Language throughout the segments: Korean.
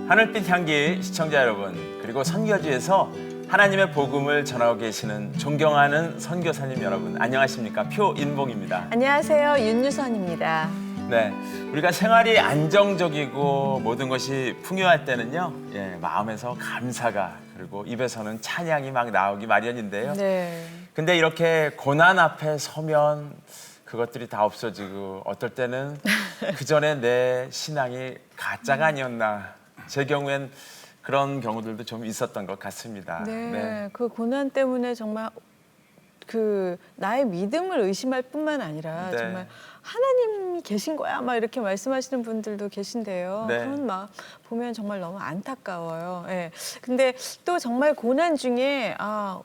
하늘빛 향기 시청자 여러분, 그리고 선교지에서 하나님의 복음을 전하고 계시는 존경하는 선교사님 여러분, 안녕하십니까? 표인봉입니다. 안녕하세요. 윤유선입니다. 네, 우리가 생활이 안정적이고 모든 것이 풍요할 때는요, 마음에서 감사가, 그리고 입에서는 찬양이 막 나오기 마련인데요. 네. 근데 이렇게 고난 앞에 서면 그것들이 다 없어지고, 어떨 때는 그 전에 내 신앙이 가짜가 아니었나, 제 경우엔 그런 경우들도 좀 있었던 것 같습니다. 네. 그 고난 때문에 정말 그 나의 믿음을 의심할 뿐만 아니라 네. 정말 하나님이 계신 거야 막 이렇게 말씀하시는 분들도 계신데요. 네. 그런 막 보면 정말 너무 안타까워요. 예. 근데 또 정말 고난 중에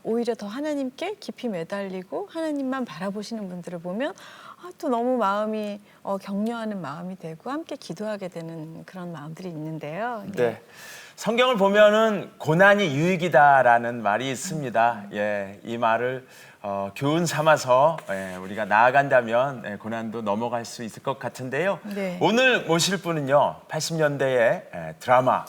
오히려 더 하나님께 깊이 매달리고 하나님만 바라보시는 분들을 보면 또 너무 마음이 격려하는 마음이 되고 함께 기도하게 되는 그런 마음들이 있는데요. 네. 성경을 보면은 고난이 유익이다라는 말이 있습니다. 이 말을 교훈 삼아서 우리가 나아간다면 고난도 넘어갈 수 있을 것 같은데요. 네. 오늘 모실 분은요, 80년대에 드라마,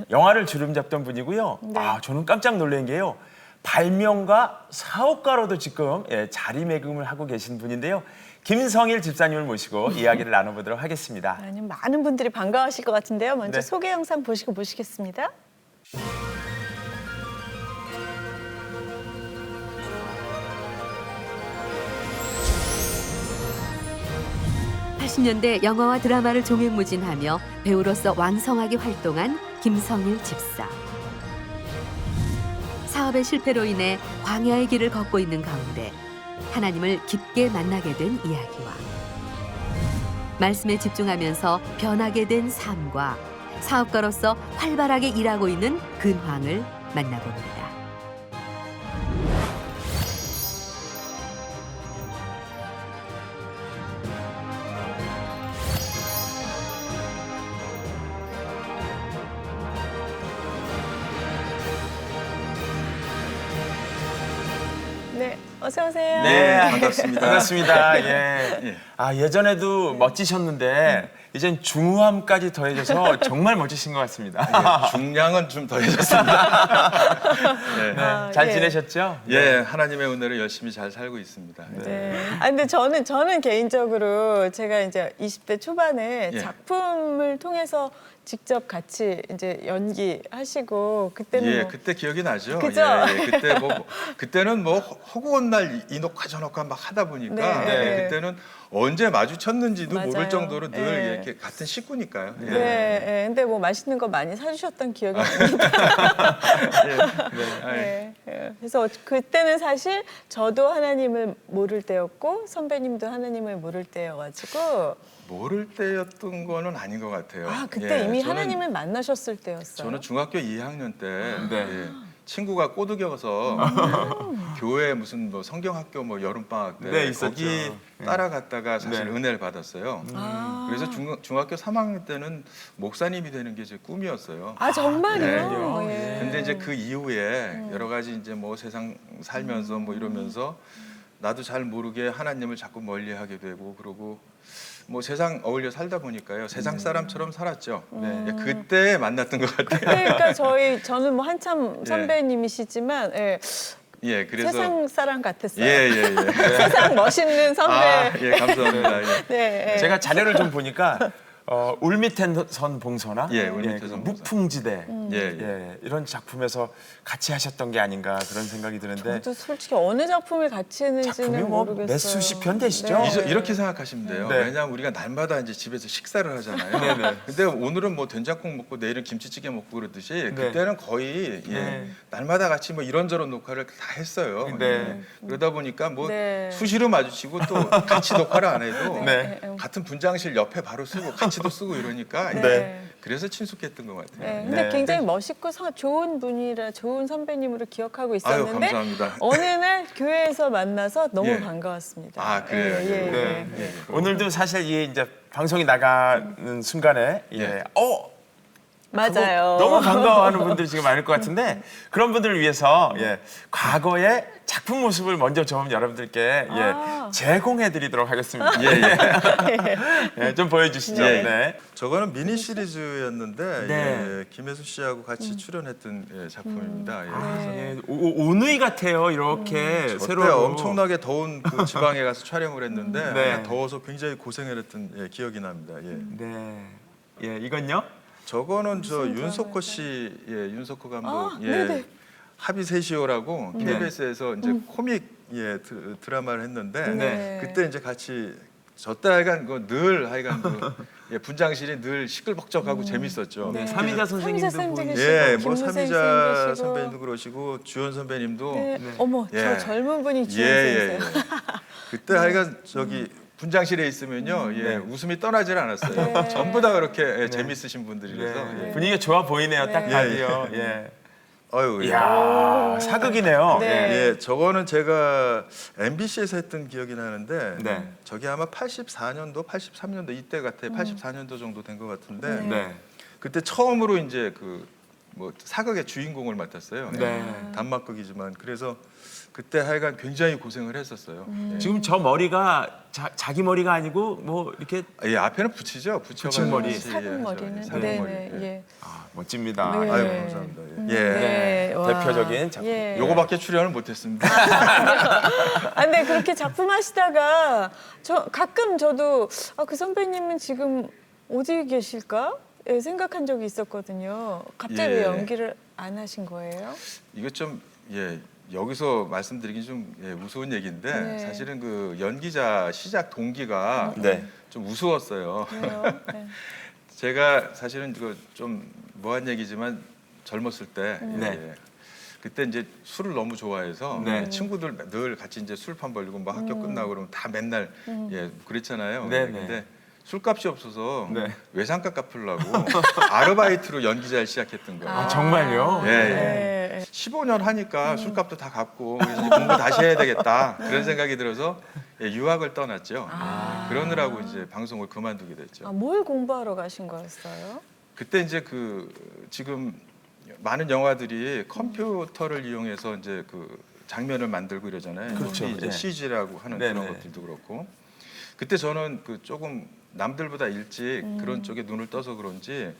영화를 주름잡던 분이고요. 네. 저는 깜짝 놀란 게요, 발명가, 사업가로도 지금 자리매김을 하고 계신 분인데요. 김성일 집사님을 모시고 이야기를 나눠보도록 하겠습니다. 아니, 많은 분들이 반가워하실 것 같은데요. 먼저 네. 소개 영상 보시고 모시겠습니다. (80년대) 영화와 드라마를 종횡무진하며 배우로서 왕성하게 활동한 김성일 집사. 사업의 실패로 인해 광야의 길을 걷고 있는 가운데 하나님을 깊게 만나게 된 이야기와 말씀에 집중하면서 변하게 된 삶과 사업가로서 활발하게 일하고 있는 근황을 만나봅니다. 네, 어서 오세요. 네, 반갑습니다. 반갑습니다. 예전에도 멋지셨는데 이젠 중후함까지 더해져서 정말 멋지신 것 같습니다. 중량은 좀 더해졌습니다. 잘 예. 지내셨죠? 하나님의 은혜로 열심히 잘 살고 있습니다. 네. 근데 저는 개인적으로 제가 이제 20대 초반에 예. 작품을 통해서 직접 같이 이제 연기하시고 그때는 그때 기억이 나죠. 그죠? 그때는 허구한 날 이 녹화 저 녹화 막 하다 보니까 네. 그때는 언제 마주쳤는지도 맞아요. 모를 정도로 늘 네. 이렇게 같은 식구니까요. 네. 근데 뭐 맛있는 거 많이 사주셨던 기억이 납니다. 네. 그래서 그때는 사실 저도 하나님을 모를 때였고 선배님도 하나님을 모를 때여가지고 모를 때였던 거는 아닌 것 같아요. 그때 이미 저는- 하나님을 만나셨을 때였어요. 저는 중학교 2학년 때 네. 친구가 꼬드겨서 교회 무슨 뭐 성경학교 뭐 여름방학 때 네, 있었죠. 거기 따라갔다가 사실 네. 은혜를 받았어요. 그래서 중학교 3학년 때는 목사님이 되는 게 제 꿈이었어요. 정말요? 네. 예. 근데 이제 그 이후에 여러 가지 이제 뭐 세상 살면서 뭐 이러면서 나도 잘 모르게 하나님을 자꾸 멀리하게 되고 그러고 뭐 세상 어울려 살다 보니까요, 세상 사람처럼 살았죠. 그때 만났던 것 같아요. 그러니까 저는 뭐 한참 선배님이시지만 그래서 세상 사람 같았어요. 예. 세상 멋있는 선배. 감사합니다. 네. 제가 자료를 좀 보니까 울밑에선 봉선화, 울밑에선 봉선화. 무풍지대, 예. 이런 작품에서 같이 하셨던 게 아닌가 그런 생각이 드는데, 저도 솔직히 어느 작품을 같이 했는지는 작품이 뭐 모르겠어요. 몇 수십 편 되시죠? 네. 이렇게 생각하시면 돼요. 네. 왜냐하면 우리가 날마다 이제 집에서 식사를 하잖아요. 근데 오늘은 뭐 된장국 먹고 내일은 김치찌개 먹고 그러듯이 그때는 거의 날마다 같이 뭐 이런저런 녹화를 다 했어요. 그러다 보니까 뭐 수시로 마주치고 또 같이 녹화를 안 해도 같은 분장실 옆에 바로 쓰고 같이도 쓰고 이러니까 그래서 친숙했던 것 같아요. 근데 굉장히 멋있고 좋은 분이라 좋은 선배님으로 기억하고 있었는데 감사합니다. 어느 날 교회에서 만나서 너무 반가웠습니다. 아, 그래요? 오늘도 사실 이 이제 방송이 나가는 순간에 맞아요. 너무 반가워하는 분들이 지금 많을 것 같은데 그런 분들을 위해서 과거의 작품 모습을 먼저 좀 여러분들께 제공해드리도록 하겠습니다. 좀 보여주시죠. 네. 저거는 미니 시리즈였는데 네. 김혜수 씨하고 같이 출연했던 작품입니다. 오누이 같아요. 이렇게 저때 세로로. 엄청나게 더운 그 지방에 가서 촬영을 했는데 네. 더워서 굉장히 고생을 했던 기억이 납니다. 네. 이건요? 저거는 저 윤석호 씨, 윤석호 감독, 네네. 합의 세시오라고 네. KBS에서 이제 코믹 드라마를 했는데 네. 그때 이제 같이 저때 하여간 늘 하여간 분장실이 늘 시끌벅적하고 재밌었죠. 네. 삼이자 선생님도 보이고. 뭐 김무생 삼이자 선생님도 선배님도 그러시고 주연 선배님도 네. 어머, 저 젊은 분이 예. 주연이세요. 그때 하여간 저기 분장실에 있으면요, 웃음이 떠나질 않았어요. 네. 전부 다 그렇게 재밌으신 분들이라서. 분위기가 좋아 보이네요. 딱 봐도요. 아유, 이야, 사극이네요. 네. 저거는 제가 MBC에서 했던 기억이 나는데 네. 저게 아마 84년도, 83년도 이때 같아요. 84년도 정도 된 것 같은데 네. 그때 처음으로 이제 그 뭐 사극의 주인공을 맡았어요. 네. 단막극이지만 그래서 그때 하여간 굉장히 고생을 했었어요. 지금 저 머리가 자기 머리가 아니고 뭐 이렇게 앞에는 붙이죠. 붙인 머리. 사극 머리는. 사극 네, 머리. 네. 멋집니다. 네. 아유, 감사합니다. 네. 와. 대표적인 작품. 요거밖에 출연을 못했습니다. 근데 그렇게 작품 하시다가 가끔 저도 그 선배님은 지금 어디 계실까? 생각한 적이 있었거든요. 갑자기 왜 연기를 안 하신 거예요? 이거 좀 여기서 말씀드리긴 좀 우스운 얘기인데 네. 사실은 그 연기자 시작 동기가 좀 우스웠어요. 왜요? 네. 제가 사실은 이거 좀 뭐한 얘기지만 젊었을 때 그때 이제 술을 너무 좋아해서 친구들 늘 같이 이제 술판 벌리고 뭐 학교 끝나고 그러면 다 맨날 그랬잖아요. 근데 술값이 없어서 외상값 갚으려고 아르바이트로 연기자를 시작했던 거예요. 정말요? 15년 하니까 술값도 다 갚고 그래서 이제 공부 다시 해야 되겠다 그런 생각이 들어서 유학을 떠났죠. 그러느라고 이제 방송을 그만두게 됐죠. 뭘 공부하러 가신 거였어요? 그때 이제 그 지금 많은 영화들이 컴퓨터를 이용해서 이제 그 장면을 만들고 이러잖아요. 그렇죠. 이제 CG라고 하는 그런 것들도 그렇고. 그때 저는 그 조금 남들보다 일찍 그런 쪽에 눈을 떠서 그런지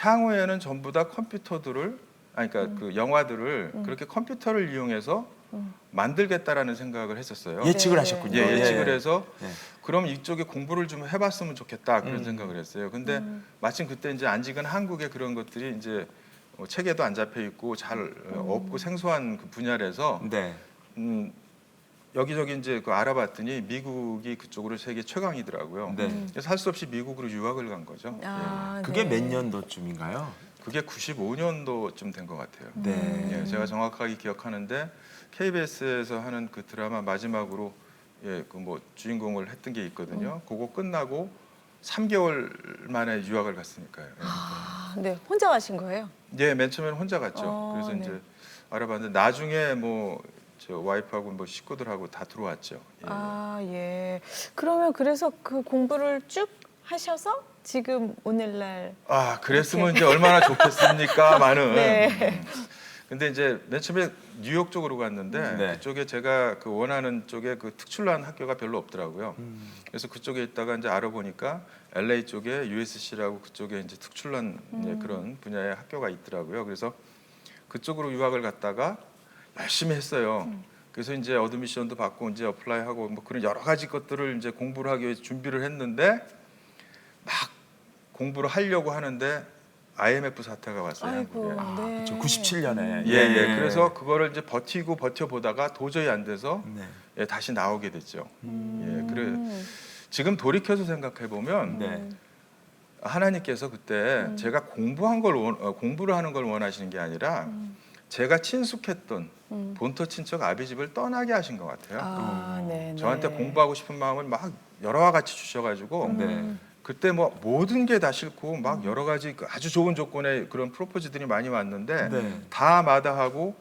향후에는 전부 다 컴퓨터들을 그러니까 그 영화들을 그렇게 컴퓨터를 이용해서 만들겠다라는 생각을 했었어요. 예측을 하셨군요. 예측을 해서 그럼 이쪽에 공부를 좀 해봤으면 좋겠다 그런 생각을 했어요. 근데 마침 그때 이제 아직은 한국의 그런 것들이 이제 책에도 안 잡혀 있고 잘 없고 생소한 그 분야라서 여기저기 이제 그 알아봤더니 미국이 그쪽으로 세계 최강이더라고요. 그래서 할 수 없이 미국으로 유학을 간 거죠. 그게 몇 년도쯤인가요? 그게 95년도쯤 된 것 같아요. 제가 정확하게 기억하는데 KBS에서 하는 그 드라마 마지막으로 그 뭐 주인공을 했던 게 있거든요. 그거 끝나고 3개월 만에 유학을 갔으니까요. 네, 혼자 가신 거예요? 맨 처음에는 혼자 갔죠. 그래서 이제 알아봤는데 나중에 뭐 저 와이프하고 뭐 식구들하고 다 들어왔죠. 그러면 그래서 그 공부를 쭉 하셔서 지금 오늘날 그랬으면 이제 얼마나 좋겠습니까, 많은. 근데 이제 맨 처음에 뉴욕 쪽으로 갔는데 그쪽에 제가 그 원하는 쪽에 그 특출난 학교가 별로 없더라고요. 그래서 그쪽에 있다가 이제 알아보니까 LA 쪽에 USC라고 그쪽에 이제 특출난 그런 분야의 학교가 있더라고요. 그래서 그쪽으로 유학을 갔다가 열심히 했어요. 그래서 이제 어드미션도 받고 이제 어플라이하고 뭐 그런 여러 가지 것들을 이제 공부를 하기 위해서 준비를 했는데 막 공부를 하려고 하는데 IMF 사태가 왔어요. 아이고, 한국에. 저 97년에. 그래서 그거를 이제 버텨보다가 도저히 안 돼서 다시 나오게 됐죠. 그래 지금 돌이켜서 생각해 보면 하나님께서 그때 제가 공부를 하는 걸 원하시는 게 아니라 제가 친숙했던 본토 친척 아비집을 떠나게 하신 것 같아요. 저한테 공부하고 싶은 마음을 막 여러와 같이 주셔가지고 그때 뭐 모든 게 다 싫고 막 여러 가지 아주 좋은 조건의 그런 프로포즈들이 많이 왔는데 다 마다하고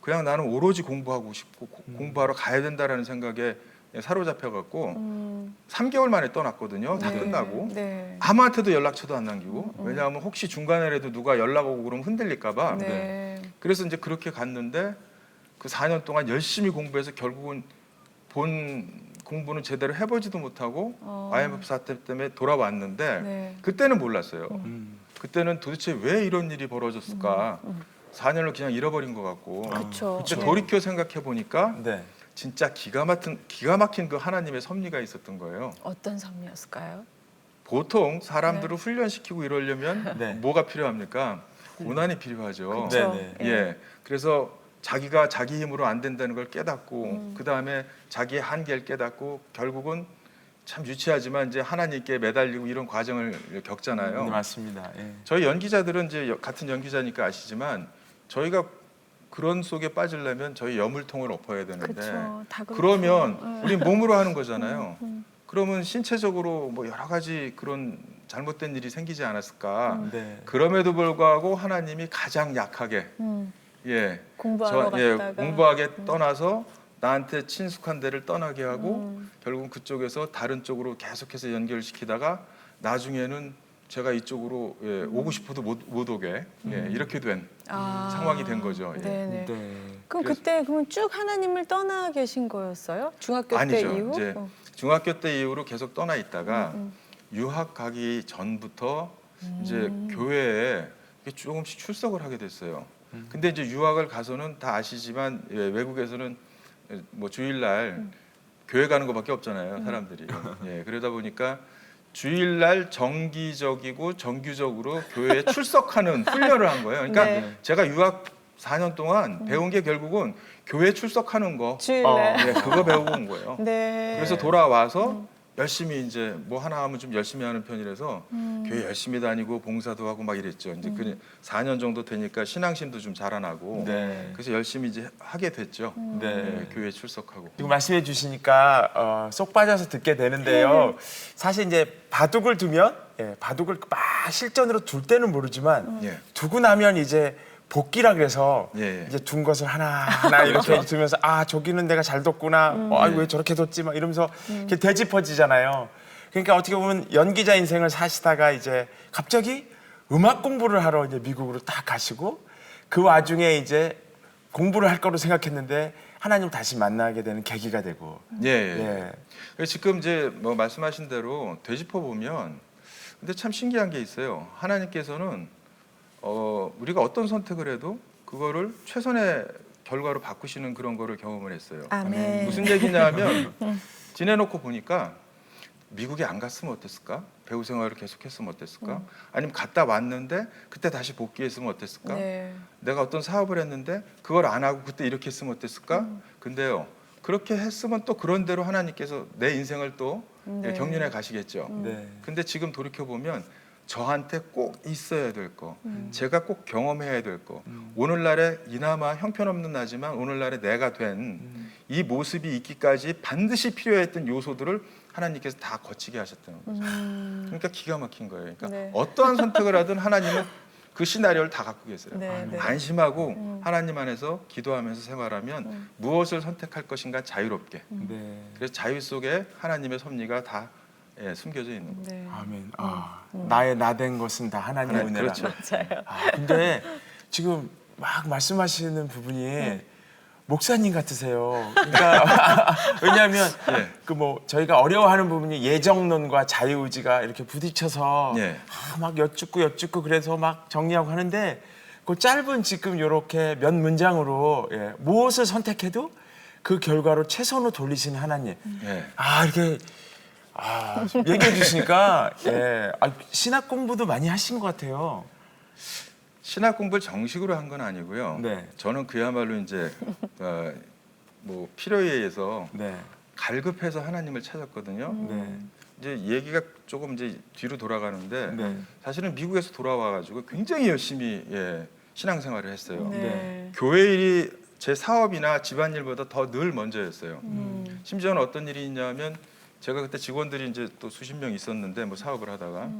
그냥 나는 오로지 공부하고 싶고 공부하러 가야 된다라는 생각에 사로잡혀 갖고 3개월 만에 떠났거든요. 다 네. 끝나고 네. 아무한테도 연락처도 안 남기고 왜냐하면 혹시 중간에라도 누가 연락 오고 그러면 흔들릴까봐. 네. 그래서 이제 그렇게 갔는데 그 4년 동안 열심히 공부해서 결국은 본 공부는 제대로 해보지도 못하고 IMF 사태 때문에 돌아왔는데 네. 그때는 몰랐어요. 그때는 도대체 왜 이런 일이 벌어졌을까? 4년을 그냥 잃어버린 것 같고. 그렇죠. 근데 돌이켜 생각해 보니까 네. 진짜 기가 막힌 그 하나님의 섭리가 있었던 거예요. 어떤 섭리였을까요? 보통 사람들을 훈련시키고 이러려면 네. 뭐가 필요합니까? 고난이 필요하죠. 그렇죠. 네, 예. 예. 그래서 자기가 자기 힘으로 안 된다는 걸 깨닫고 그 다음에 자기의 한계를 깨닫고 결국은 참 유치하지만 이제 하나님께 매달리고 이런 과정을 겪잖아요. 네, 맞습니다. 예. 저희 연기자들은 이제 같은 연기자니까 아시지만 저희가 그런 속에 빠지려면 저희 여물통을 엎어야 되는데 그렇죠. 다 그렇죠. 그러면 우리 몸으로 하는 거잖아요. 그러면 신체적으로 뭐 여러 가지 그런 잘못된 일이 생기지 않았을까? 네. 그럼에도 불구하고 하나님이 가장 약하게 예, 공부하러 갔다가 공부하게 떠나서 나한테 친숙한 데를 떠나게 하고 결국은 그쪽에서 다른 쪽으로 계속해서 연결시키다가 나중에는 제가 이쪽으로 예, 오고 싶어도 못 오게 예, 이렇게 된 상황이 된 거죠. 예. 네네. 네. 그럼 그래서- 그때 그러면 쭉 하나님을 떠나 계신 거였어요? 중학교 때 아니죠. 이후? 이제 중학교 때 이후로 계속 떠나 있다가 유학 가기 전부터 이제 교회에 조금씩 출석을 하게 됐어요. 근데 이제 유학을 가서는 다 아시지만 예, 외국에서는 뭐 주일날 교회 가는 것밖에 없잖아요, 사람들이. 예, 그러다 보니까 주일날 정기적이고 정규적으로 교회에 출석하는 훈련을 한 거예요. 그러니까 네. 제가 유학 4년 동안 배운 게 결국은 교회 출석하는 거, 주일날. 예, 그거 배우고 온 거예요. 네. 그래서 돌아와서 열심히 이제 뭐 하나 하면 좀 열심히 하는 편이라서 교회 열심히 다니고 봉사도 하고 막 이랬죠. 이제 그 4년 정도 되니까 신앙심도 좀 자라나고 네. 그래서 열심히 이제 하게 됐죠. 네. 예, 교회 출석하고. 지금 말씀해 주시니까 쏙 빠져서 듣게 되는데요. 사실 이제 바둑을 두면 바둑을 막 실전으로 둘 때는 모르지만 예. 두고 나면 이제 복기라 그래서 예. 이제 둔 것을 하나 이렇게 두면서 아 저기는 내가 잘 뒀구나. 왜 저렇게 뒀지? 막 이러면서 이렇게 되짚어지잖아요. 그러니까 어떻게 보면 연기자 인생을 사시다가 이제 갑자기 음악 공부를 하러 이제 미국으로 딱 가시고 그 와중에 이제 공부를 할 거로 생각했는데 하나님 다시 만나게 되는 계기가 되고. 예. 예. 그래서 지금 이제 뭐 말씀하신 대로 되짚어 보면 근데 참 신기한 게 있어요. 하나님께서는 우리가 어떤 선택을 해도 그거를 최선의 결과로 바꾸시는 그런 거를 경험을 했어요. 아멘. 무슨 얘기냐면 지내놓고 보니까 미국에 안 갔으면 어땠을까? 배우 생활을 계속했으면 어땠을까? 아니면 갔다 왔는데 그때 다시 복귀했으면 어땠을까? 네. 내가 어떤 사업을 했는데 그걸 안 하고 그때 이렇게 했으면 어땠을까? 근데요. 그렇게 했으면 또 그런 대로 하나님께서 내 인생을 또 네. 경륜해 가시겠죠. 네. 근데 지금 돌이켜 보면 저한테 꼭 있어야 될 거, 제가 꼭 경험해야 될 거, 오늘날에 이나마 형편없는 나지만 오늘날에 내가 된 이 모습이 있기까지 반드시 필요했던 요소들을 하나님께서 다 거치게 하셨다는 거죠. 그러니까 기가 막힌 거예요. 그러니까 네. 어떠한 선택을 하든 하나님은 그 시나리오를 다 갖고 계세요. 네, 네. 안심하고 하나님 안에서 기도하면서 생활하면 무엇을 선택할 것인가 자유롭게. 네. 그래서 자유 속에 하나님의 섭리가 다 숨겨져 있는 거예요. 네. 아멘. 나의 나 된 것은 다 하나님의 하나님, 은혜라. 그렇죠. 맞아요. 근데 지금 막 말씀하시는 부분이 목사님 같으세요. 그러니까 왜냐하면 예. 그 뭐 저희가 어려워하는 부분이 예정론과 자유의지가 이렇게 부딪혀서 예. 막 여쭙고 그래서 막 정리하고 하는데 그 짧은 지금 이렇게 몇 문장으로 무엇을 선택해도 그 결과로 최선을 돌리시는 하나님. 예. 이렇게 얘기해 주시니까 신학 공부도 많이 하신 것 같아요. 신학 공부를 정식으로 한 건 아니고요. 네. 저는 그야말로 이제 뭐 필요에 의해서 네. 갈급해서 하나님을 찾았거든요. 네. 이제 얘기가 조금 이제 뒤로 돌아가는데 네. 사실은 미국에서 돌아와가지고 굉장히 열심히 신앙생활을 했어요. 네. 교회 일이 제 사업이나 집안일보다 더 늘 먼저였어요. 심지어는 어떤 일이 있냐면 제가 그때 직원들이 이제 또 수십 명 있었는데 뭐 사업을 하다가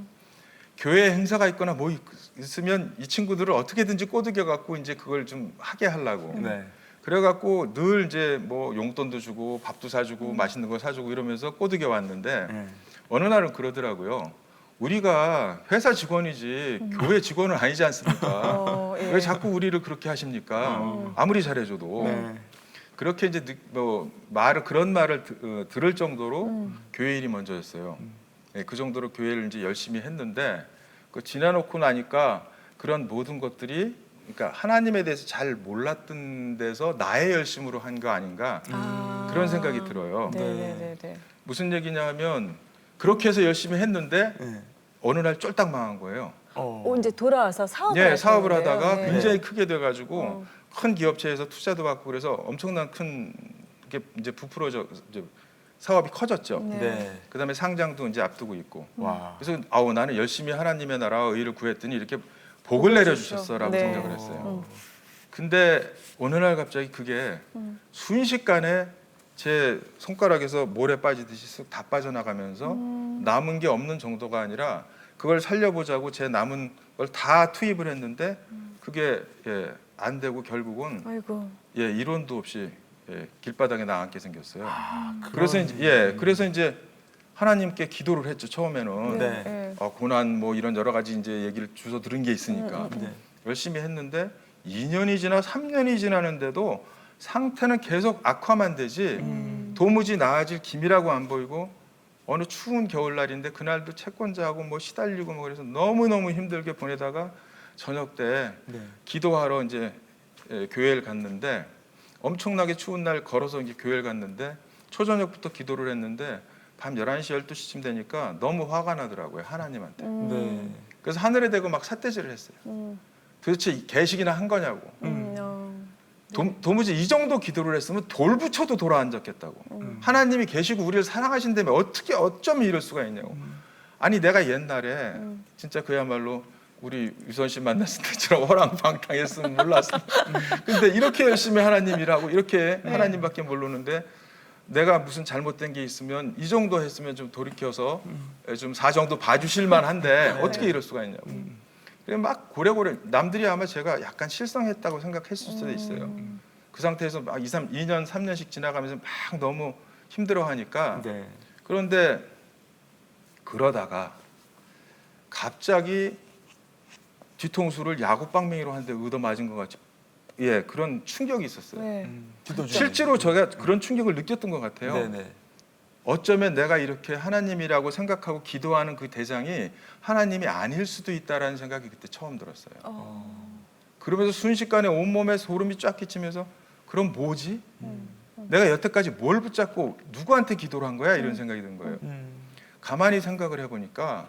교회 행사가 있거나 뭐 있으면 이 친구들을 어떻게든지 꼬드겨 갖고 이제 그걸 좀 하게 하려고. 네. 그래갖고 늘 이제 뭐 용돈도 주고 밥도 사주고 맛있는 거 사주고 이러면서 꼬드겨 왔는데 어느 날은 그러더라고요. 우리가 회사 직원이지 교회 직원은 아니지 않습니까? 예. 왜 자꾸 우리를 그렇게 하십니까? 아무리 잘해줘도. 네. 그렇게 이제 뭐 그런 말을 들을 정도로 교회 일이 먼저였어요. 예, 그 정도로 교회를 이제 열심히 했는데 그 지나놓고 나니까 그런 모든 것들이 그러니까 하나님에 대해서 잘 몰랐던 데서 나의 열심으로 한 거 아닌가 그런 생각이 들어요. 네네네. 무슨 얘기냐면 그렇게 해서 열심히 했는데 네. 어느 날 쫄딱 망한 거예요. 이제 돌아와서 사업을 예, 사업을 하시는 거예요? 하다가 네. 굉장히 크게 돼가지고 큰 기업체에서 투자도 받고 그래서 엄청난 큰 게 이제 부풀어져 이제 사업이 커졌죠. 네. 네. 그다음에 상장도 이제 앞두고 있고. 와. 그래서 나는 열심히 하나님의 나라와 의를 구했더니 이렇게 복을 내려주셨어라고 네. 생각을 했어요. 근데 어느 날 갑자기 그게 순식간에 제 손가락에서 모래 빠지듯이 쓱 다 빠져나가면서 남은 게 없는 정도가 아니라 그걸 살려보자고 제 남은 걸 다 투입을 했는데 그게 안 되고 결국은 아이고. 이론도 없이 길바닥에 나앉게 생겼어요. 그래서 이제 하나님께 기도를 했죠. 처음에는 네. 고난 뭐 이런 여러 가지 이제 얘기를 주워 들은 게 있으니까 네. 열심히 했는데 2년이 지나 3년이 지나는데도 상태는 계속 악화만 되지 도무지 나아질 기미라고 안 보이고 어느 추운 겨울날인데 그날도 채권자하고 뭐 시달리고 뭐 그래서 너무너무 힘들게 보내다가 저녁 때 네. 기도하러 이제 교회를 갔는데 엄청나게 추운 날 걸어서 이제 교회를 갔는데 초저녁부터 기도를 했는데 밤 11시 12시쯤 되니까 너무 화가 나더라고요. 하나님한테. 네. 그래서 하늘에 대고 막 삿대질을 했어요. 도대체 개식이나 한 거냐고. 도무지 이 정도 기도를 했으면 돌 붙여도 돌아 앉았겠다고. 하나님이 계시고 우리를 사랑하신다며 어떻게 어쩌면 이럴 수가 있냐고. 아니 내가 옛날에 진짜 그야말로 우리 유선 씨 만났을 때처럼 허랑방탕했으면 몰랐어. 근데 이렇게 열심히 하나님 일하고 이렇게 하나님밖에 모르는데 내가 무슨 잘못된 게 있으면 이 정도 했으면 좀 돌이켜서 좀 사정도 봐주실 만한데 어떻게 이럴 수가 있냐고. 그래 막 고래고래 남들이 아마 제가 약간 실성했다고 생각했을 수도 있어요. 그 상태에서 막 2년 3년씩 지나가면서 막 너무 힘들어하니까 네. 그런데 그러다가 갑자기 뒤통수를 야구방망이로 한 대 얻어 맞은 것 같죠. 그런 충격이 있었어요. 네. 기도 중에. 실제로 제가 그런 충격을 느꼈던 것 같아요. 네네. 어쩌면 내가 이렇게 하나님이라고 생각하고 기도하는 그 대상이 하나님이 아닐 수도 있다라는 생각이 그때 처음 들었어요. 그러면서 순식간에 온몸에 소름이 쫙 끼치면서 그럼 뭐지? 내가 여태까지 뭘 붙잡고 누구한테 기도를 한 거야? 이런 생각이 든 거예요. 가만히 생각을 해보니까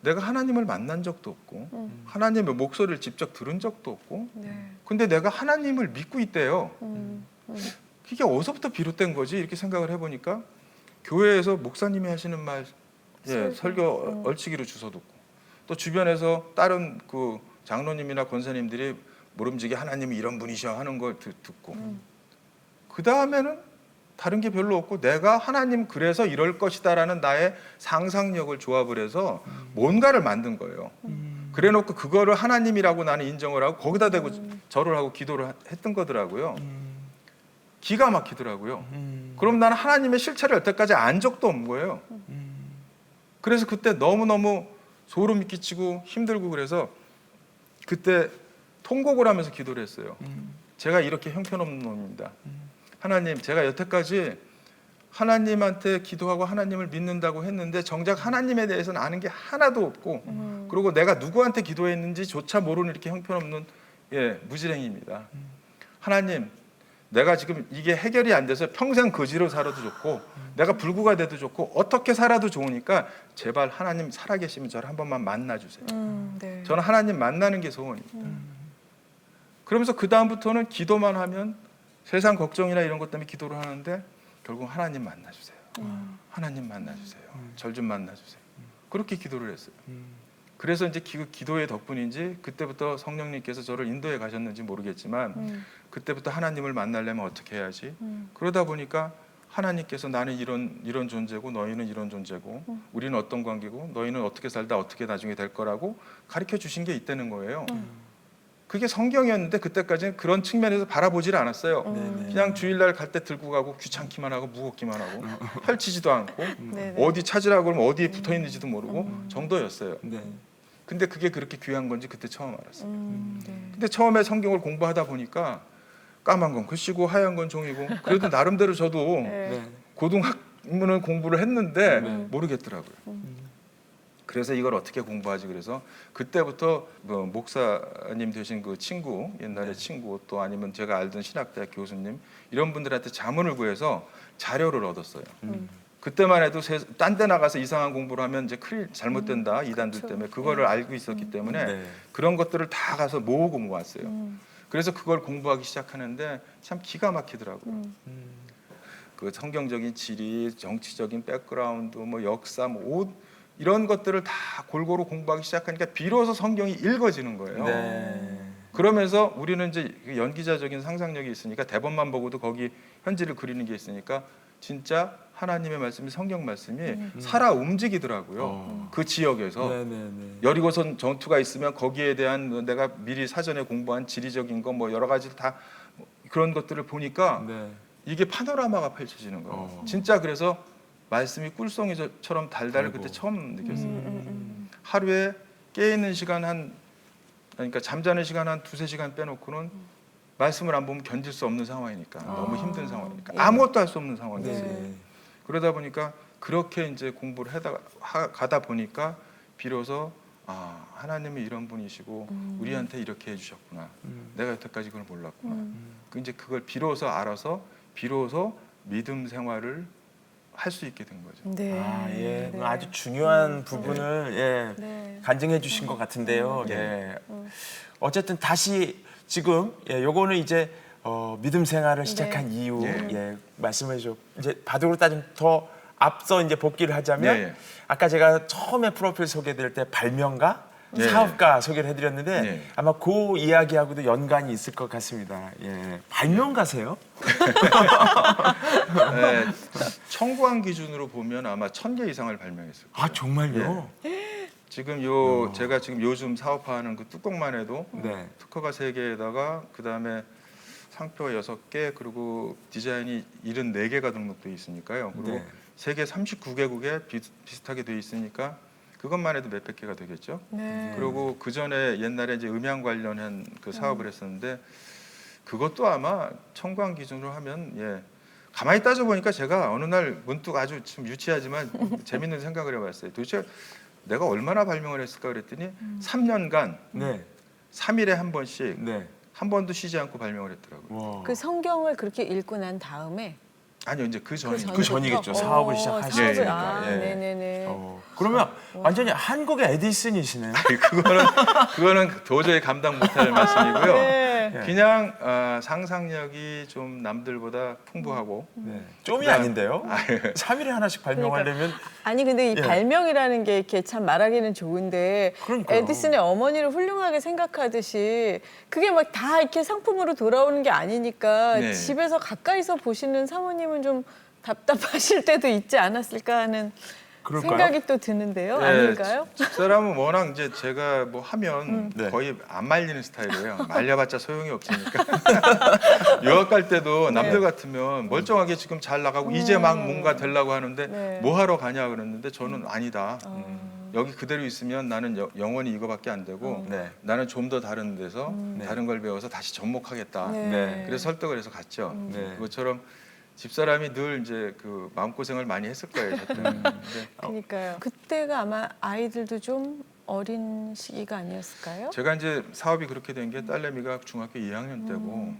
내가 하나님을 만난 적도 없고 하나님의 목소리를 직접 들은 적도 없고 네. 근데 내가 하나님을 믿고 있대요. 그게 어디서부터 비롯된 거지? 이렇게 생각을 해보니까 교회에서 목사님이 하시는 말 설교 얼치기로 주워 듣고 또 주변에서 다른 그 장로님이나 권사님들이 모름지기 하나님이 이런 분이셔 하는 걸 듣고 그 다음에는 다른 게 별로 없고 내가 하나님 그래서 이럴 것이다라는 나의 상상력을 조합을 해서 뭔가를 만든 거예요. 그래놓고 그거를 하나님이라고 나는 인정을 하고 거기다 대고 절을 하고 기도를 했던 거더라고요. 기가 막히더라고요. 그럼 나는 하나님의 실체를 여태까지 안 적도 없는 거예요. 그래서 그때 너무너무 소름이 끼치고 힘들고 그래서 그때 통곡을 하면서 기도를 했어요. 제가 이렇게 형편없는 놈입니다. 하나님, 제가 여태까지 하나님한테 기도하고 하나님을 믿는다고 했는데 정작 하나님에 대해서는 아는 게 하나도 없고 그리고 내가 누구한테 기도했는지조차 모르는 이렇게 형편없는 무지랭이입니다. 하나님, 내가 지금 이게 해결이 안 돼서 평생 거지로 살아도 좋고 내가 불구가 돼도 좋고 어떻게 살아도 좋으니까 제발 하나님 살아계시면 저를 한 번만 만나주세요. 네. 저는 하나님 만나는 게 소원입니다. 그러면서 그 다음부터는 기도만 하면 세상 걱정이나 이런 것 때문에 기도를 하는데 결국 하나님 만나주세요. 하나님 만나주세요. 절 좀 만나주세요. 그렇게 기도를 했어요. 그래서 이제 기도의 덕분인지 그때부터 성령님께서 저를 인도에 가셨는지 모르겠지만 그때부터 하나님을 만나려면 어떻게 해야지? 그러다 보니까 하나님께서 나는 이런 존재고 너희는 이런 존재고 우리는 어떤 관계고 너희는 어떻게 살다 어떻게 나중에 될 거라고 가르쳐 주신 게 있다는 거예요. 그게 성경이었는데 그때까지는 그런 측면에서 바라보지를 않았어요. 네네. 그냥 주일날 갈 때 들고 가고 귀찮기만 하고 무겁기만 하고 펼치지도 않고 네네. 어디 찾으라고 그러면 어디에 붙어 있는지도 모르고 정도였어요. 네. 근데 그게 그렇게 귀한 건지 그때 처음 알았어요. 네. 근데 처음에 성경을 공부하다 보니까 까만 건 글씨고 하얀 건 종이고 그래도 나름대로 저도 네. 네. 고등학문을 공부를 했는데 네. 모르겠더라고요. 그래서 이걸 어떻게 공부하지 그래서 그때부터 뭐 목사님 되신 그 친구 옛날에 친구 또 아니면 제가 알던 신학대학 교수님 이런 분들한테 자문을 구해서 자료를 얻었어요. 그때만 해도 딴 데 나가서 이상한 공부를 하면 이제 큰일 잘못된다 이단들 그렇죠. 때문에 그거를 알고 있었기 때문에 네. 그런 것들을 다 가서 모으고 모았어요. 그래서 그걸 공부하기 시작하는데 참 기가 막히더라고요. 그 성경적인 지리, 정치적인 백그라운드, 뭐 역사, 뭐 옷 이런 것들을 다 골고루 공부하기 시작하니까 비로소 성경이 읽어지는 거예요. 네. 그러면서 우리는 이제 연기자적인 상상력이 있으니까 대본만 보고도 거기 현지를 그리는 게 있으니까 진짜 하나님의 말씀이 성경 말씀이 살아 움직이더라고요. 그 지역에서 네네네. 여리고선 전투가 있으면 거기에 대한 내가 미리 사전에 공부한 지리적인 거 뭐 여러 가지 다 그런 것들을 보니까 네. 이게 파노라마가 펼쳐지는 거예요. 진짜 그래서 말씀이 꿀송이처럼 달달을 아이고. 그때 처음 느꼈어요. 하루에 깨 있는 시간 그러니까 잠자는 시간 한 2-3시간 빼놓고는 말씀을 안 보면 견딜 수 없는 상황이니까 너무 힘든 상황이니까 아무것도 할 수 없는 상황이었어요. 네. 그러다 보니까 그렇게 이제 공부를 가다 보니까 비로소 하나님이 이런 분이시고 우리한테 이렇게 해주셨구나. 내가 여태까지 그걸 몰랐구나. 이제 그걸 비로소 알아서 비로소 믿음 생활을 할 수 있게 된 거죠. 네. 아, 예. 네. 아주 중요한 부분을 예. 네. 간증해 주신 것 같은데요. 예. 어쨌든 다시 지금 요거는 이제 믿음 생활을 시작한 이유 예. 말씀해 줘. 이제 바둑으로 따지면 더 앞서 이제 복귀를 하자면 예. 아까 제가 처음에 프로필 소개드릴 때 발명가 예. 사업가 소개를 해드렸는데 예. 아마 그 이야기하고도 연관이 있을 것 같습니다. 예. 발명가세요? 네, 청구한 기준으로 보면 아마 1000개 이상을 발명했을 거예요. 아 정말요? 지금 제가 지금 요즘 사업화하는 그 뚜껑만 해도 네. 특허가 3개에다가 그 다음에 상표가 6개 그리고 디자인이 74개가 등록돼 있으니까요. 그리고 네. 세계 39개국에 비슷하게 돼 있으니까 그것만 해도 몇백 개가 되겠죠. 네. 그리고 그 전에 옛날에 이제 음향 관련한 그 사업을 했었는데 그것도 아마 청구한 기준으로 하면 가만히 따져 보니까 제가 어느 날 문득 아주 좀 유치하지만 재밌는 생각을 해봤어요. 도대체 내가 얼마나 발명을 했을까 그랬더니 3년간 네. 3일에 한 번씩 네. 한 번도 쉬지 않고 발명을 했더라고요. 와. 그 성경을 그렇게 읽고 난 다음에 아니요, 이제 그 전이 그 전이겠죠. 사업을 시작하시니까. 예. 네네네. 그러면 완전히 한국의 에디슨이시네요. 그거는 도저히 감당 못할 말씀이고요. 네. 그냥 상상력이 좀 남들보다 풍부하고 네. 좀이 아닌데요. 3일에 하나씩 발명하려면 아니 근데 이 예. 발명이라는 게 이렇게 참 말하기는 좋은데 그러니까요. 에디슨의 어머니를 훌륭하게 생각하듯이 그게 막 다 이렇게 상품으로 돌아오는 게 아니니까 네. 집에서 가까이서 보시는 사모님은 좀 답답하실 때도 있지 않았을까 하는 그럴까요? 생각이 또 드는데요. 네, 아닐까요? 집사람은 워낙 이제 제가 뭐 하면 네. 거의 안 말리는 스타일이에요. 말려봤자 소용이 없으니까. 유학 갈 때도 남들 같으면 멀쩡하게 지금 잘 나가고 이제 막 뭔가 되려고 하는데 네. 뭐 하러 가냐 그랬는데 저는 아니다. 여기 그대로 있으면 나는 영원히 이거밖에 안 되고 네. 나는 좀 더 다른 데서 다른 걸 배워서 다시 접목하겠다. 네. 그래서 설득을 해서 갔죠. 네. 그것처럼 집사람이 늘 이제 그 마음고생을 많이 했을 거예요. 저 때문에. 근데 그러니까요. 그때가 아마 아이들도 좀 어린 시기가 아니었을까요? 제가 이제 사업이 그렇게 된 게 딸내미가 중학교 2학년 때고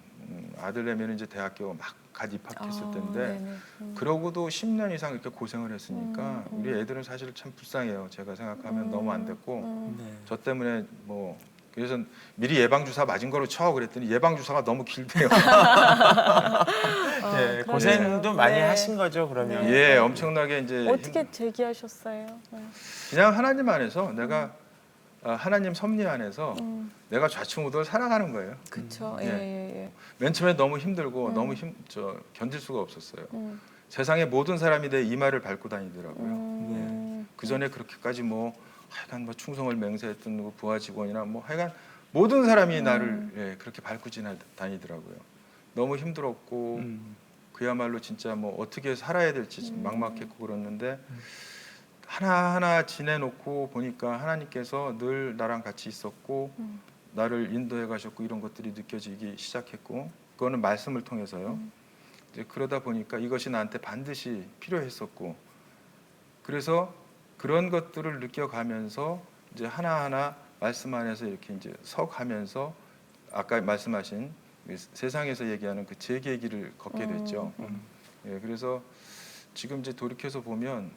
아들내미는 이제 대학교 막 갓 입학했을 때인데 네네. 그러고도 10년 이상 이렇게 고생을 했으니까 우리 애들은 사실 참 불쌍해요. 제가 생각하면 너무 안 됐고 네. 저 때문에 뭐 그래서 미리 예방 주사 맞은 거로 쳐 그랬더니 예방 주사가 너무 길대요. 네, 고생도 많이 네. 하신 거죠, 그러면. 예, 엄청나게 이제 어떻게 제기하셨어요? 네. 그냥 하나님 안에서 내가 하나님 섭리 안에서 내가 좌충우돌 살아가는 거예요. 그렇죠. 예. 예. 맨 처음에 너무 힘들고 너무 견딜 수가 없었어요. 세상의 모든 사람이 내 이마를 밟고 다니더라고요. 그 전에 그렇게까지 뭐 하여간 뭐 충성을 맹세했던 누구 부하 직원이나 뭐 하여간 모든 사람이 나를 예, 그렇게 밟고 다니더라고요. 너무 힘들었고 그야말로 진짜 뭐 어떻게 살아야 될지 막막했고 그랬는데 하나하나 지내놓고 보니까 하나님께서 늘 나랑 같이 있었고 나를 인도해 가셨고 이런 것들이 느껴지기 시작했고 그거는 말씀을 통해서요. 이제 그러다 보니까 이것이 나한테 반드시 필요했었고 그래서 그런 것들을 느껴가면서 이제 하나하나 말씀 안에서 이렇게 이제 서가면서 아까 말씀하신 세상에서 얘기하는 그 재기의 길을 걷게 됐죠. 예, 그래서 지금 이제 돌이켜서 보면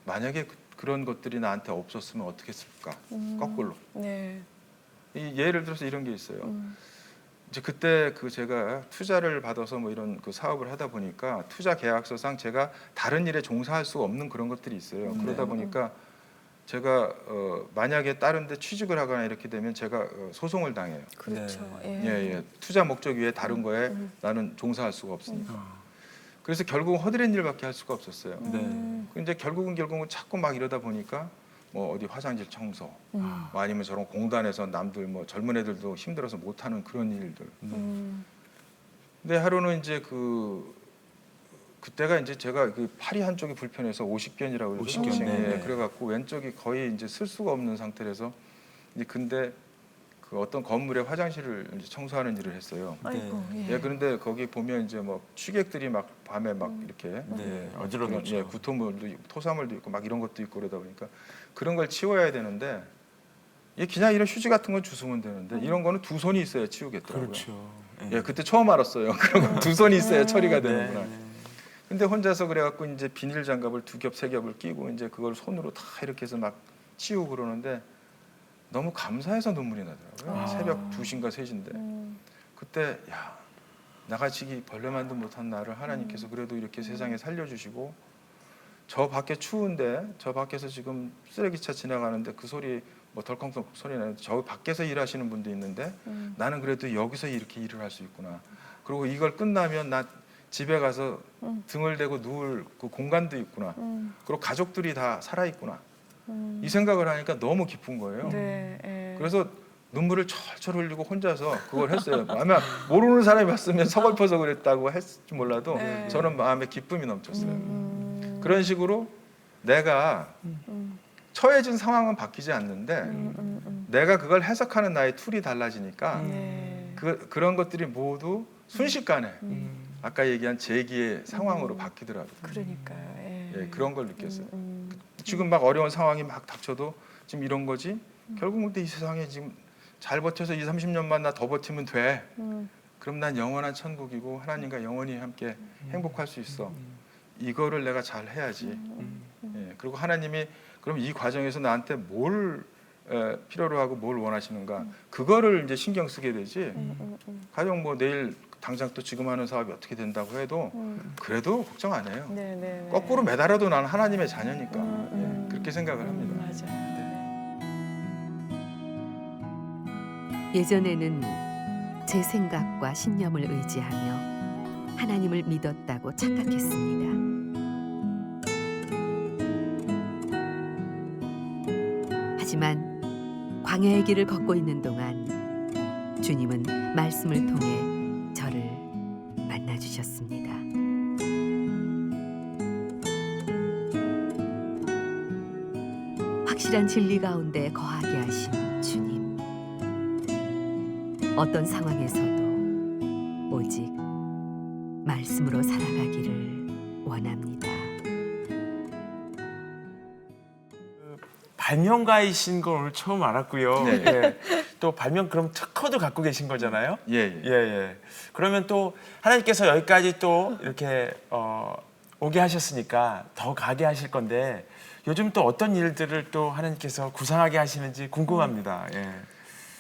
만약에 그런 것들이 나한테 없었으면 어떻게 했을까? 거꾸로. 네. 예를 들어서 이런 게 있어요. 이제 그때 그 제가 투자를 받아서 뭐 이런 그 사업을 하다 보니까 투자 계약서상 제가 다른 일에 종사할 수가 없는 그런 것들이 있어요. 그러다 보니까 제가 만약에 다른 데 취직을 하거나 이렇게 되면 제가 소송을 당해요. 그렇죠. 네. 예. 예, 예. 투자 목적 외에 다른 거에 나는 종사할 수가 없으니까. 그래서 결국은 허드렛 일밖에 할 수가 없었어요. 네. 근데 결국은 자꾸 막 이러다 보니까 뭐 어디 화장실 청소, 뭐 아니면 저런 공단에서 남들 뭐 젊은 애들도 힘들어서 못하는 그런 일들. 근데 하루는 이제 그때가 이제 제가 그 팔이 한쪽이 불편해서 오십견이라고 해서 오십견, 네. 그래갖고 왼쪽이 거의 이제 쓸 수가 없는 상태라서 이제 근데 그 어떤 건물의 화장실을 이제 청소하는 일을 했어요. 아이고. 예. 예, 그런데 거기 보면 이제 뭐 취객들이 막 밤에 막 이렇게 네, 예, 어지럽죠. 그런, 예, 구토물도 있고 토사물도 있고 막 이런 것도 있고 그러다 보니까 그런 걸 치워야 되는데 그냥 이런 휴지 같은 건 주우면 되는데 이런 거는 두 손이 있어야 치우겠더라고요. 그렇죠. 예, 그때 처음 알았어요. 그런 거 두 손이 있어야 처리가 네. 되는구나. 근데 혼자서 그래갖고 이제 비닐 장갑을 2겹, 3겹을 끼고 이제 그걸 손으로 다 이렇게 해서 막 치우고 그러는데 너무 감사해서 눈물이 나더라고요. 새벽 2시인가 3시인데 그때 야 나같이 벌레만도 못한 나를 하나님께서 그래도 이렇게 세상에 살려주시고 저 밖에 추운데 저 밖에서 지금 쓰레기차 지나가는데 그 소리 뭐 덜컹덜컹 소리 나는데 저 밖에서 일하시는 분도 있는데 나는 그래도 여기서 이렇게 일을 할 수 있구나. 그리고 이걸 끝나면 나 집에 가서 등을 대고 누울 그 공간도 있구나. 그리고 가족들이 다 살아 있구나. 이 생각을 하니까 너무 기쁜 거예요. 네. 예. 그래서 눈물을 철철 흘리고 혼자서 그걸 했어요. 아마 모르는 사람이 봤으면 서글퍼서 그랬다고 했을지 몰라도 네. 저는 마음에 기쁨이 넘쳤어요. 그런 식으로 내가 처해진 상황은 바뀌지 않는데 내가 그걸 해석하는 나의 툴이 달라지니까 네. 그런 것들이 모두 순식간에 아까 얘기한 재기의 상황으로 바뀌더라고요. 그러니까요. 예. 예, 그런 걸 느꼈어요. 지금 막 어려운 상황이 막 닥쳐도 지금 이런 거지. 결국은 이 세상에 지금 잘 버텨서 20, 30년만 나 더 버티면 돼. 그럼 난 영원한 천국이고 하나님과 영원히 함께 행복할 수 있어. 이거를 내가 잘 해야지. 예, 그리고 하나님이 그럼 이 과정에서 나한테 뭘 필요로 하고 뭘 원하시는가 그거를 이제 신경 쓰게 되지. 가령 뭐 내일 당장 또 지금 하는 사업이 어떻게 된다고 해도 그래도 걱정 안 해요. 네, 네, 네. 거꾸로 매달아도 나는 하나님의 자녀니까 예, 그렇게 생각을 합니다. 맞아요. 예전에는 제 생각과 신념을 의지하며 하나님을 믿었다고 착각했습니다. 하지만 광야의 길을 걷고 있는 동안 주님은 말씀을 통해 저를 만나주셨습니다. 확실한 진리 가운데 거하게 하신 주님. 어떤 상황에서도 오직 말씀으로 살아가기를 원합니다. 발명가이신 걸 오늘 처음 알았고요. 네. 예. 또 발명 그럼 특허도 갖고 계신 거잖아요. 예, 예, 예. 그러면 또 하나님께서 여기까지 또 이렇게 오게 하셨으니까 더 가게 하실 건데 요즘 또 어떤 일들을 또 하나님께서 구상하게 하시는지 궁금합니다. 예.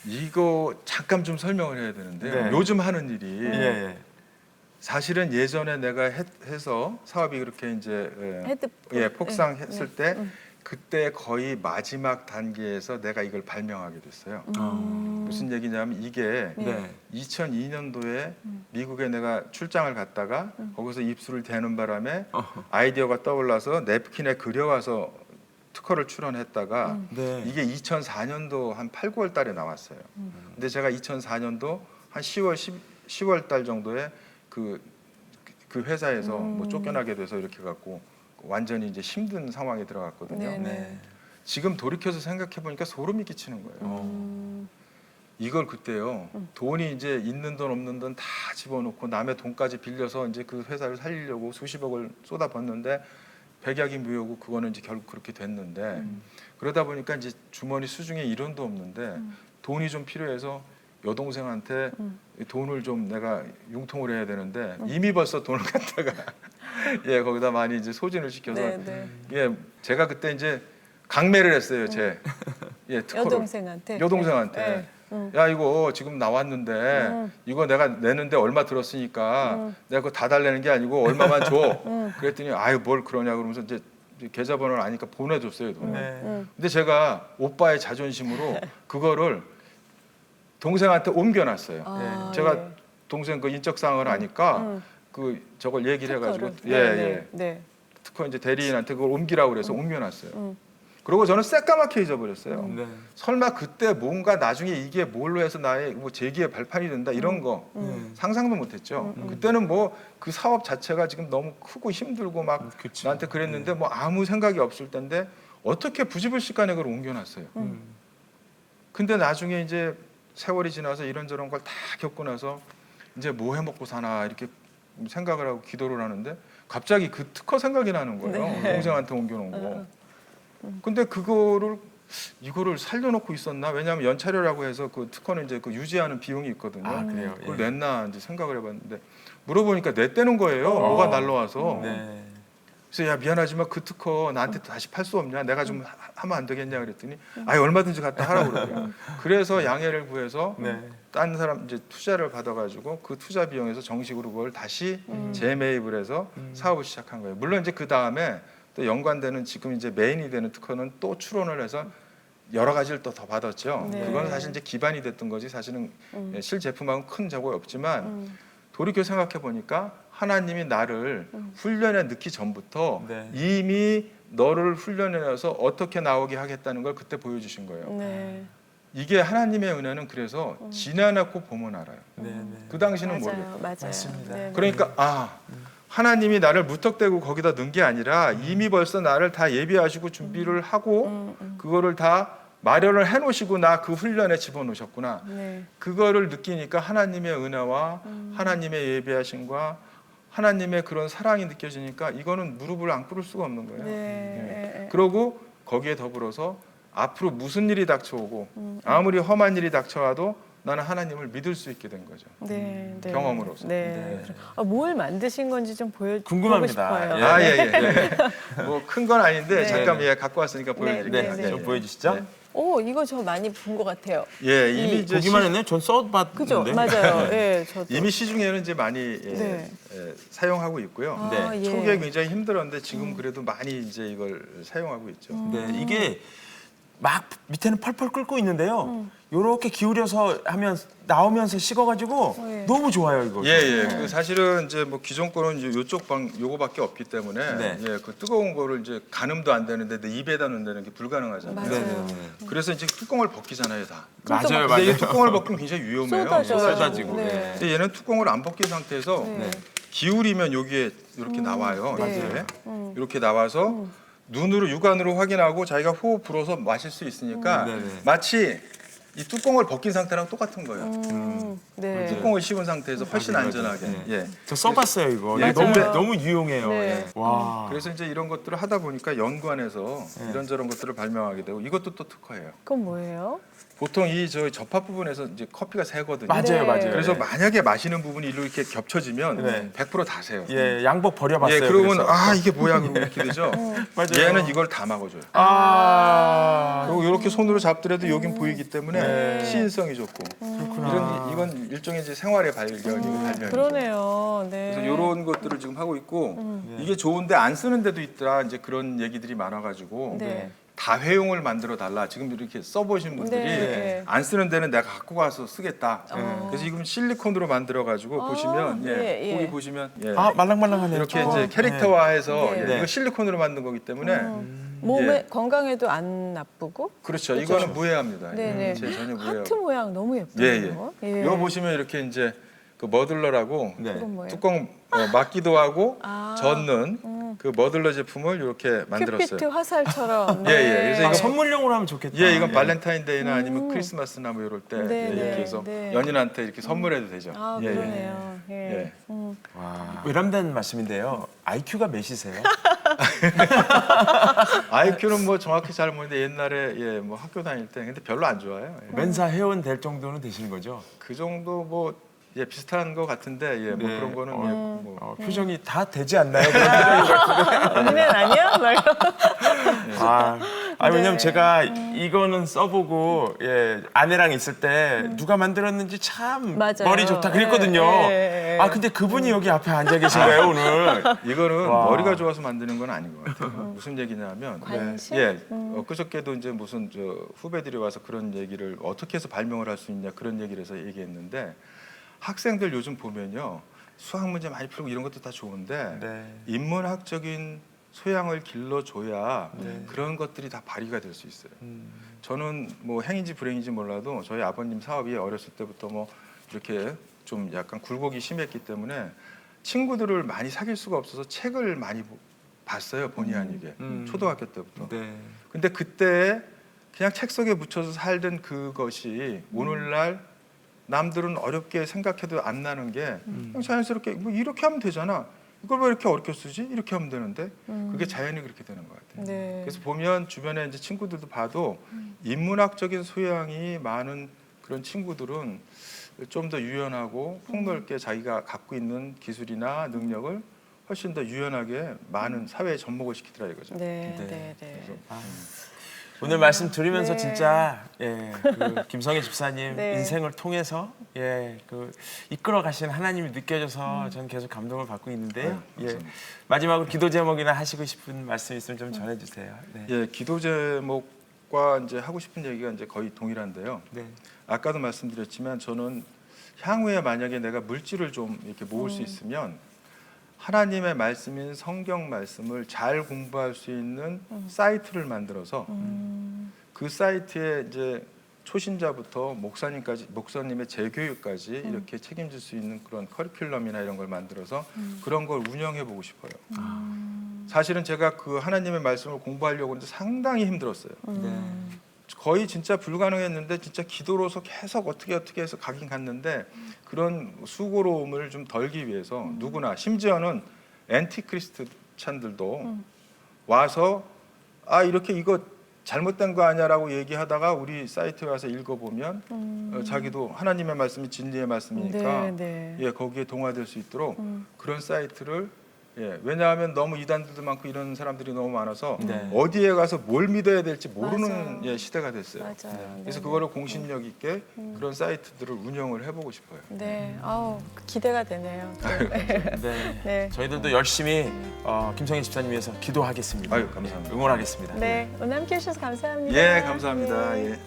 이거 잠깐 좀 설명을 해야 되는데 네. 요즘 하는 일이 예, 예. 사실은 예전에 내가 해서 사업이 그렇게 이제 폭상했을 때 그때 거의 마지막 단계에서 내가 이걸 발명하게 됐어요. 무슨 얘기냐면 이게 네. 2002년도에 미국에 내가 출장을 갔다가 거기서 입술을 대는 바람에 아이디어가 떠올라서 냅킨에 그려와서 특허를 출원했다가 네. 이게 2004년도 한 8, 9월 달에 나왔어요. 근데 제가 2004년도 한 10월 달 정도에 그 회사에서 뭐 쫓겨나게 돼서 이렇게 갖고 완전히 이제 힘든 상황에 들어갔거든요. 네, 네. 네. 지금 돌이켜서 생각해 보니까 소름이 끼치는 거예요. 이걸 그때요. 돈이 이제 있는 돈 없는 돈 다 집어넣고 남의 돈까지 빌려서 이제 그 회사를 살리려고 수십억을 쏟아붓는데 백약이 무효고 그거는 이제 결국 그렇게 됐는데 그러다 보니까 이제 주머니 수중에 1원도 없는데 돈이 좀 필요해서 여동생한테 돈을 좀 내가 융통을 해야 되는데 이미 벌써 돈을 갖다가 예 거기다 많이 이제 소진을 시켜서 네, 네. 예 제가 그때 이제 강매를 했어요 제 예 특허를 여동생한테. 여동생한테 네. 야 이거 지금 나왔는데 이거 내가 내는데 얼마 들었으니까 내가 그거 다 달라는 게 아니고 얼마만 줘 그랬더니 아유 뭘 그러냐 그러면서 이제 계좌번호를 아니까 보내줬어요 돈을. 네. 근데 제가 오빠의 자존심으로 그거를 동생한테 옮겨놨어요. 아, 제가 예. 동생 그 인적 사항을 아니까 그 저걸 얘기를 해가지고 특허를. 예예 네, 네. 특허 이제 대리인한테 그걸 옮기라고 그래서 옮겨놨어요. 그리고 저는 새까맣게 잊어버렸어요. 네. 설마 그때 뭔가 나중에 이게 뭘로 해서 나의 뭐 재기의 발판이 된다 이런 거 상상도 못했죠. 그때는 뭐 그 사업 자체가 지금 너무 크고 힘들고 막 그쵸. 나한테 그랬는데 뭐 아무 생각이 없을 텐데 어떻게 부지불식간에 그걸 옮겨놨어요. 근데 나중에 이제 세월이 지나서 이런저런 걸 다 겪고 나서 이제 뭐 해먹고 사나 이렇게 생각을 하고 기도를 하는데 갑자기 그 특허 생각이 나는 거예요. 동생한테 옮겨놓은 거. 근데 이거를 살려놓고 있었나? 왜냐하면 연차료라고 해서 그 특허는 이제 그 유지하는 비용이 있거든요. 아, 그래요? 그걸 예. 냈나 이제 생각을 해봤는데 물어보니까 냈다는 거예요. 뭐가 날라와서. 네. 그래서 야 미안하지만 그 특허 나한테 다시 팔 수 없냐? 내가 좀 하면 안 되겠냐 그랬더니 아예 얼마든지 갖다 하라고 그러더라고요. 그래서 양해를 구해서 네. 딴 사람 이제 투자를 받아가지고 그 투자 비용에서 정식으로 그걸 다시 재매입을 해서 사업을 시작한 거예요. 물론 이제 그 다음에 또 연관되는 지금 이제 메인이 되는 특허는 또 출원을 해서 여러 가지를 또 더 받았죠. 네. 그거는 사실 이제 기반이 됐던 거지 사실은 실제품하고는 큰 적이 없지만 돌이켜 생각해 보니까 하나님이 나를 훈련해 넣기 전부터 네. 이미 너를 훈련해서 어떻게 나오게 하겠다는 걸 그때 보여주신 거예요. 네. 이게 하나님의 은혜는 그래서 지나놓고 보면 알아요. 네. 네. 그 당시는 모르겠어요. 맞아요, 맞아요. 맞습니다. 네, 네. 그러니까 하나님이 나를 무턱대고 거기다 넣은 게 아니라 이미 벌써 나를 다 예비하시고 준비를 하고 그거를 다 마련을 해놓으시고 나 그 훈련에 집어넣으셨구나. 네. 그거를 느끼니까 하나님의 은혜와 하나님의 예비하심과 하나님의 그런 사랑이 느껴지니까 이거는 무릎을 안 꿇을 수가 없는 거예요. 네. 그러고 거기에 더불어서 앞으로 무슨 일이 닥쳐오고 아무리 험한 일이 닥쳐와도 나는 하나님을 믿을 수 있게 된 거죠. 네, 네. 경험으로서. 네. 뭘 만드신 건지 좀 궁금합니다. 보고 싶어요. 예. 예. 뭐 큰 건 아닌데 네. 잠깐 갖고 왔으니까 보여드릴게요. 네, 네. 좀 보여주시죠. 네. 오, 이거 저 많이 본 것 같아요. 예, 이미 이제 보기만 했네요. 전 써봤는데. 그죠? 맞아요. 예, 저도. 이미 시중에는 이제 많이 네. 사용하고 있고요. 아, 네. 예. 초기에 굉장히 힘들었는데 지금 그래도 많이 이제 이걸 사용하고 있죠. 네, 이게 막 밑에는 펄펄 끓고 있는데요. 요렇게 기울여서 하면 나오면서 식어가지고 예. 너무 좋아요 이거. 예. 그 사실은 이제 뭐 기존 거는 이제 요쪽 방 요거밖에 없기 때문에 네. 예, 그 뜨거운 거를 이제 가늠도 안 되는데 내 입에다 넣는다는 게 불가능하잖아요. 맞아요. 그래서 이제 뚜껑을 벗기잖아요, 다. 맞아요, 근데 이 맞아요. 뚜껑을 벗기면 굉장히 위험해요. 쏟아져요. 쏟아지고. 네. 근데 얘는 뚜껑을 안 벗긴 상태에서 네. 기울이면 여기에 이렇게 나와요. 네. 이렇게. 이렇게 나와서 눈으로 육안으로 확인하고 자기가 호흡 불어서 마실 수 있으니까 네네. 마치 이 뚜껑을 벗긴 상태랑 똑같은 거예요. 네. 뚜껑을 씌운 상태에서 훨씬 맞아요, 안전하게. 맞아요. 예. 저 써봤어요 이거. 맞아요. 이거 너무 유용해요. 네. 예. 와. 그래서 이제 이런 것들을 하다 보니까 연구원에서 이런저런 것들을 발명하게 되고 이것도 또 특허예요. 그건 뭐예요? 보통 이 저 접합 부분에서 이제 커피가 새거든요. 맞아요, 네. 맞아요. 그래서 네. 만약에 마시는 부분이 이렇게 겹쳐지면 네. 100%다 새요. 예, 양복 버려봤어요. 예, 그러면 그래서. 이게 뭐야 그러고 이렇게 되죠. 맞아요. 얘는 이걸 다 막아줘요. 아. 그리고 이렇게 손으로 잡더라도 여긴 보이기 때문에 네. 시인성이 좋고 그렇구나. 이건 일종의 이제 생활의 발견이고 발명이죠. 그러네요. 네. 그래서 이런 것들을 지금 하고 있고 이게 좋은데 안 쓰는 데도 있더라 이제 그런 얘기들이 많아가지고 네. 다회용을 만들어 달라. 지금 이렇게 써보신 분들이 네. 안 쓰는 데는 내가 갖고 가서 쓰겠다. 그래서 지금 실리콘으로 만들어가지고 보시면 예, 예. 거기 보시면 아 말랑말랑하네요. 이렇게 저거. 이제 캐릭터화해서 네. 네. 이거 실리콘으로 만든 거기 때문에 몸에 예. 건강에도 안 나쁘고. 그렇죠. 그렇죠. 이거는 무해합니다. 네네. 제 전혀 무해하고. 하트 모양 너무 예뻐요. 예, 예. 이거 보시면 이렇게 이제 그 머들러라고 네. 그건 뭐예요? 뚜껑 막기도 하고 아. 젓는 그 머들러 제품을 이렇게 만들었어요. 큐피트 화살처럼. 예, 예. 그래서 이거 선물용으로 하면 좋겠다. 예, 이건 발렌타인데이나 아니면 크리스마스나 뭐 이럴 때 네, 예, 네, 이렇게 해서 네. 연인한테 이렇게 선물해도 되죠. 아, 예, 예. 그러네요. 예. 예. 와, 외람된 말씀인데요. IQ가 몇이세요? IQ는 뭐 정확히 잘 모르는데 옛날에 예, 뭐 학교 다닐 때 근데 별로 안 좋아요. 예. 멘사 회원 될 정도는 되시는 거죠? 그 정도 뭐 예, 비슷한 것 같은데 예, 뭐 네. 그런 거는 예, 뭐 표정이 다 되지 않나요? 그런 표정이 같은데. 언니는 아니야? 막 이러면. 왜냐면 네. 제가 이거는 써보고 예, 아내랑 있을 때 누가 만들었는지 참 맞아요. 머리 좋다 그랬거든요. 예, 예. 근데 그분이 여기 앞에 앉아 계신 거예요 오늘. 이거는 와. 머리가 좋아서 만드는 건 아닌 것 같아요. 무슨 얘기냐면 관심? 예, 엊그저께도 이제 무슨 저 후배들이 와서 그런 얘기를 어떻게 해서 발명을 할 수 있냐 그런 얘기를 해서 얘기했는데 학생들 요즘 보면요 수학 문제 많이 풀고 이런 것도 다 좋은데 네. 인문학적인 소양을 길러줘야 네. 그런 것들이 다 발휘가 될 수 있어요. 저는 뭐 행인지 불행인지 몰라도 저희 아버님 사업이 어렸을 때부터 뭐 이렇게 좀 약간 굴곡이 심했기 때문에 친구들을 많이 사귈 수가 없어서 책을 많이 봤어요 본의 아니게 초등학교 때부터. 네. 근데 그때 그냥 책 속에 묻혀서 살던 그것이 오늘날 남들은 어렵게 생각해도 안 나는 게 그냥 자연스럽게 뭐 이렇게 하면 되잖아. 이걸 왜 이렇게 어렵게 쓰지? 이렇게 하면 되는데 그게 자연히 그렇게 되는 것 같아요. 네. 그래서 보면 주변에 이제 친구들도 봐도 인문학적인 소양이 많은 그런 친구들은 좀 더 유연하고 폭넓게 자기가 갖고 있는 기술이나 능력을 훨씬 더 유연하게 많은 사회에 접목을 시키더라 이거죠. 네, 네. 네, 네. 오늘 말씀 들으면서 네. 진짜 예, 그 김성희 집사님 네. 인생을 통해서 예, 그 이끌어 가신 하나님이 느껴져서 저는 계속 감동을 받고 있는데요. 예, 감사합니다. 마지막으로 기도 제목이나 하시고 싶은 말씀 있으면 좀 전해 주세요. 네. 예, 기도 제목과 이제 하고 싶은 얘기가 이제 거의 동일한데요. 네. 아까도 말씀드렸지만 저는 향후에 만약에 내가 물질을 좀 이렇게 모을 수 있으면 하나님의 말씀인 성경 말씀을 잘 공부할 수 있는 사이트를 만들어서 그 사이트에 이제 초신자부터 목사님까지 목사님의 재교육까지 이렇게 책임질 수 있는 그런 커리큘럼이나 이런 걸 만들어서 그런 걸 운영해 보고 싶어요. 사실은 제가 그 하나님의 말씀을 공부하려고 했는데 상당히 힘들었어요. 네. 거의 진짜 불가능했는데 진짜 기도로서 계속 어떻게 해서 가긴 갔는데 그런 수고로움을 좀 덜기 위해서 누구나 심지어는 앤티크리스찬들도 와서 이렇게 이거 잘못된 거 아니야라고 얘기하다가 우리 사이트에 와서 읽어보면 자기도 하나님의 말씀이 진리의 말씀이니까 네, 네. 예, 거기에 동화될 수 있도록 그런 사이트를 예, 왜냐하면 너무 이단들도 많고 이런 사람들이 너무 많아서 네. 어디에 가서 뭘 믿어야 될지 모르는 맞아요. 예, 시대가 됐어요. 맞아요. 그래서 네, 그거를 공신력 있게 그런 사이트들을 운영을 해보고 싶어요. 네, 아우 기대가 되네요. 네. 네. 저희들도 열심히 김성희 집사님 위해서 기도하겠습니다. 아유, 감사합니다. 응원하겠습니다. 네, 오늘 함께 해주셔서 감사합니다. 예, 감사합니다. 네. 예.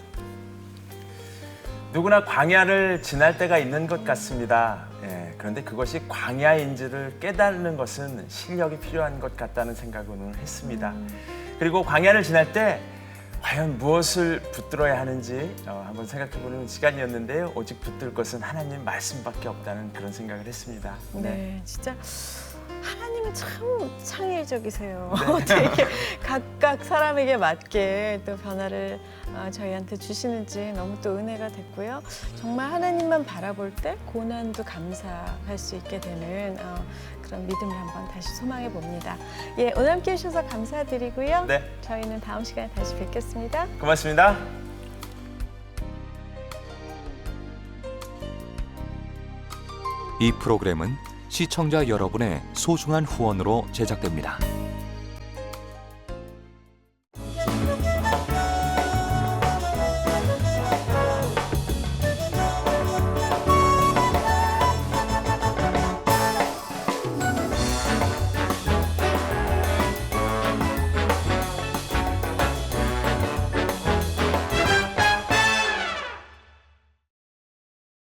누구나 광야를 지날 때가 있는 것 같습니다. 예, 그런데 그것이 광야인지를 깨닫는 것은 실력이 필요한 것 같다는 생각을 오늘 했습니다. 그리고 광야를 지날 때 과연 무엇을 붙들어야 하는지 한번 생각해보는 시간이었는데요. 오직 붙들 것은 하나님 말씀밖에 없다는 그런 생각을 했습니다. 네, 진짜 하나님은 참 창의적이세요. 네. 되게 각각 사람에게 맞게 또 변화를 저희한테 주시는지 너무 또 은혜가 됐고요. 정말 하나님만 바라볼 때 고난도 감사할 수 있게 되는 그런 믿음을 한번 다시 소망해 봅니다. 예, 오늘 함께 해주셔서 감사드리고요. 네. 저희는 다음 시간에 다시 뵙겠습니다. 고맙습니다. 이 프로그램은 시청자 여러분의 소중한 후원으로 제작됩니다.